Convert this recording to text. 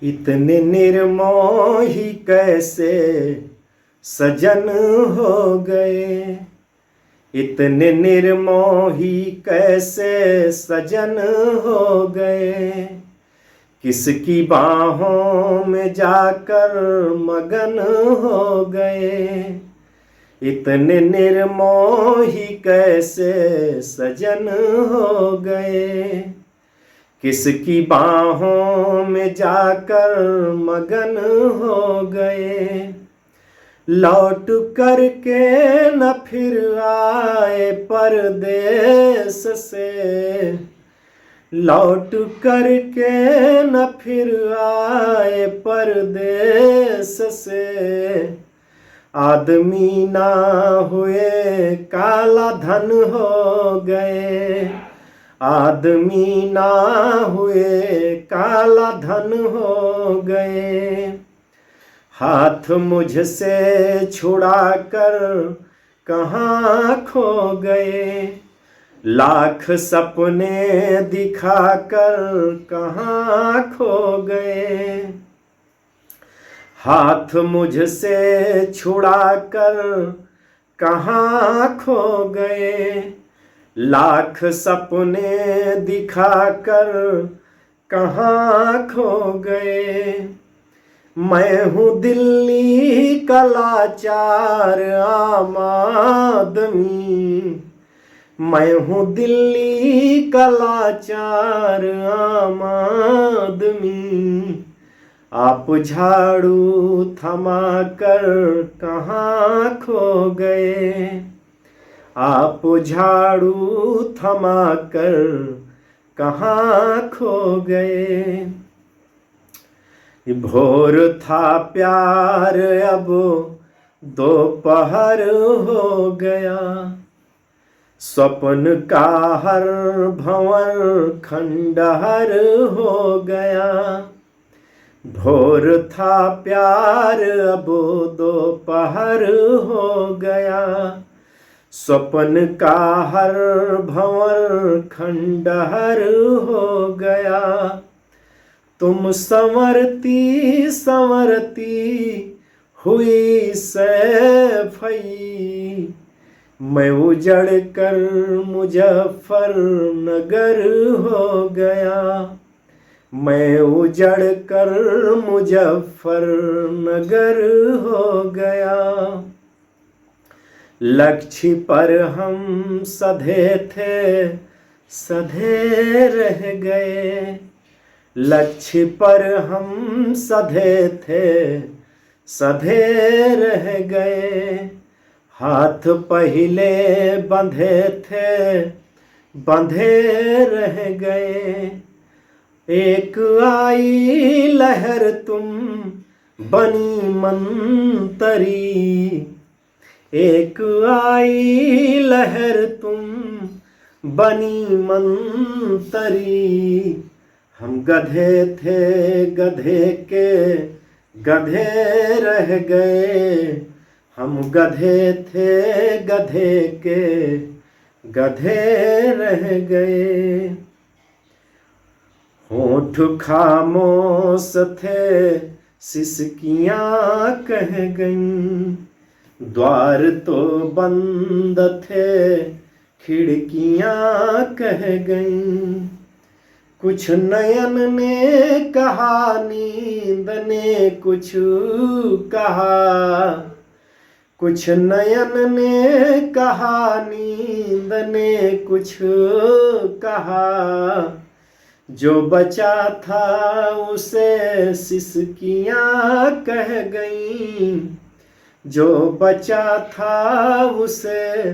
इतने निर्मोही कैसे सजन हो गए, इतने निर्मोही कैसे सजन हो गए। किसकी बाहों में जाकर मगन हो गए, इतने निर्मोही कैसे सजन हो गए। किसकी बाहों में जाकर मगन हो गए। लौट कर के न फिर आए परदेस से, लौट कर के न फिर आए परदेस से। आदमी ना हुए काला धन हो गए, आदमी ना हुए काला धन हो गए। हाथ मुझसे छुड़ा कर कहाँ खो गए, लाख सपने दिखाकर कहाँ खो गए। हाथ मुझसे छुड़ा कर कहाँ खो गए, लाख सपने दिखाकर कहाँ खो गए। मैं हूँ दिल्ली का लाचार आम आदमी, मैं हूँ दिल्ली का लाचार आम आदमी। आप झाड़ू थमा कर कहाँ खो गए, आप झाड़ू थमा कर कहाँ खो गए। भोर था प्यार अब दोपहर हो गया, स्वप्न का हर भंवर खंडहर हो गया। भोर था प्यार अब दोपहर हो गया, स्वप्न का हर भंवर खंडहर हो गया। तुम संवरती संवरती हुई सैफई, मैं उजड़ कर मुजफ्फर नगर हो गया, मैं उजड़ कर मुजफ्फर नगर हो गया। लक्ष्य पर हम सधे थे सधे रह गए, लक्ष्य पर हम सधे थे सधे रह गए। हाथ पहले बंधे थे बंधे रह गए। एक आई लहर तुम बनी मंतरी, एक आई लहर तुम बनी मंतरी। हम गधे थे गधे के गधे रह गए, हम गधे थे गधे के गधे रह गए। होठ खामोश थे सिसकियां कह गईं, द्वार तो बंद थे खिड़कियां कह गईं। कुछ नयन ने कहा नींद ने कुछ कहा, कुछ नयन ने कहा नींद ने कुछ कहा। जो बचा था उसे सिसकियां कह गईं, जो बचा था उसे